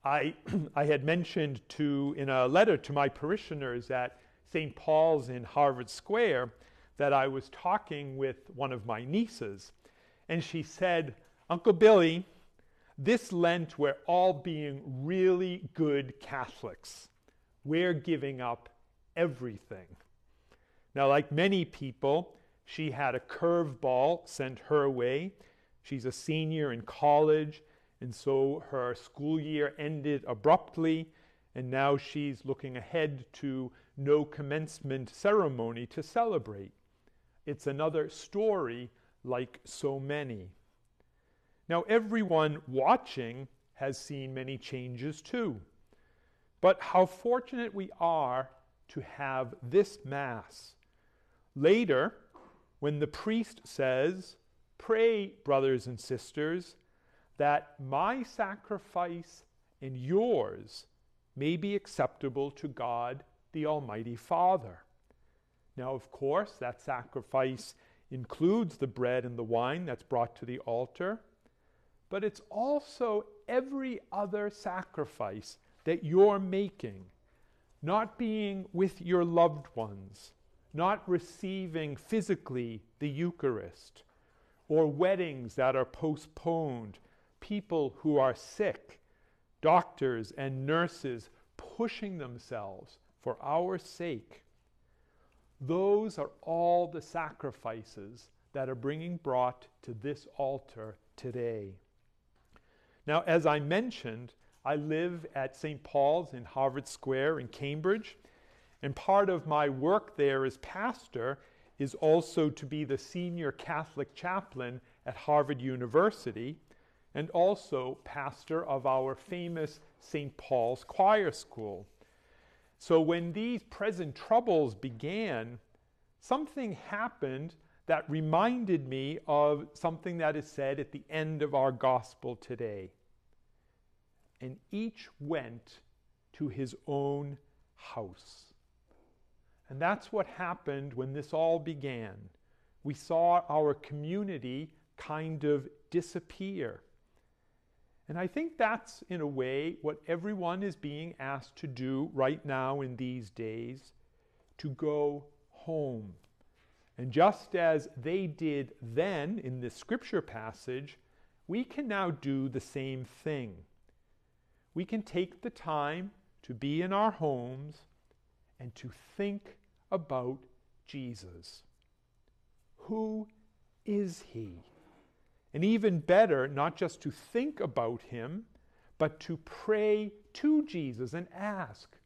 I had mentioned in a letter to my parishioners at St. Paul's in Harvard Square that I was talking with one of my nieces, and she said, "Uncle Billy, this Lent we're all being really good Catholics. We're giving up everything." Now, like many people, she had a curveball sent her way. She's a senior in college, and so her school year ended abruptly, and now she's looking ahead to no commencement ceremony to celebrate. It's another story like so many. Now, everyone watching has seen many changes too. But how fortunate we are to have this Mass. Later, when the priest says, "Pray, brothers and sisters, that my sacrifice and yours may be acceptable to God, the Almighty Father." Now, of course, that sacrifice includes the bread and the wine that's brought to the altar, but it's also every other sacrifice that you're making, not being with your loved ones, not receiving physically the Eucharist, or weddings that are postponed, people who are sick, doctors and nurses pushing themselves for our sake. Those are all the sacrifices that are being brought to this altar today. Now, as I mentioned, I live at St. Paul's in Harvard Square in Cambridge, and part of my work there as pastor is also to be the senior Catholic chaplain at Harvard University, and also pastor of our famous St. Paul's Choir School. So when these present troubles began, something happened that reminded me of something that is said at the end of our gospel today. "And each went to his own house." And that's what happened when this all began. We saw our community kind of disappear. And I think that's, in a way, what everyone is being asked to do right now in these days, to go home. And just as they did then in this scripture passage, we can now do the same thing. We can take the time to be in our homes and to think about Jesus. Who is he? And even better, not just to think about him, but to pray to Jesus and ask,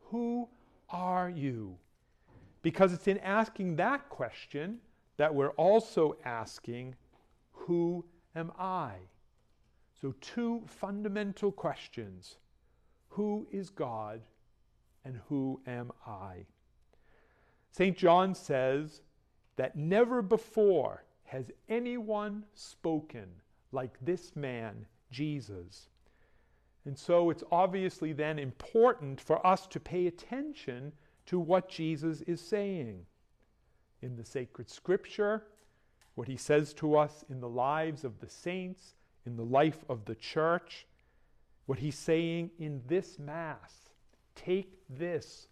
"Who are you?" Because it's in asking that question that we're also asking, "Who am I?" So two fundamental questions. Who is God and who am I? St. John says that never before has anyone spoken like this man, Jesus. And so it's obviously then important for us to pay attention to what Jesus is saying in the sacred scripture, what he says to us in the lives of the saints, in the life of the church, what he's saying in this Mass. Take this,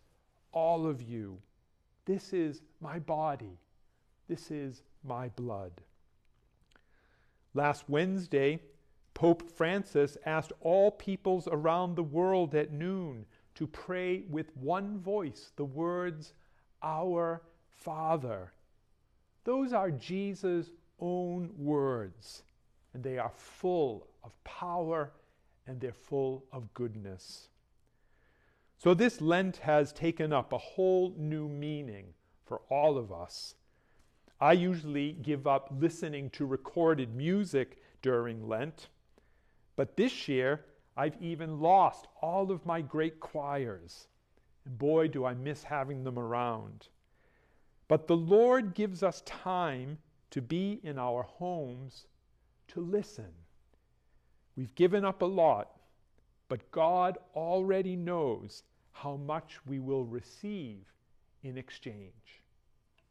all of you. This is my body. This is my blood. Last Wednesday, Pope Francis asked all peoples around the world at noon to pray with one voice the words, "Our Father." Those are Jesus' own words, and they are full of power and they're full of goodness. So this Lent has taken up a whole new meaning for all of us. I usually give up listening to recorded music during Lent, but this year I've even lost all of my great choirs. And boy, do I miss having them around. But the Lord gives us time to be in our homes to listen. We've given up a lot, but God already knows how much we will receive in exchange.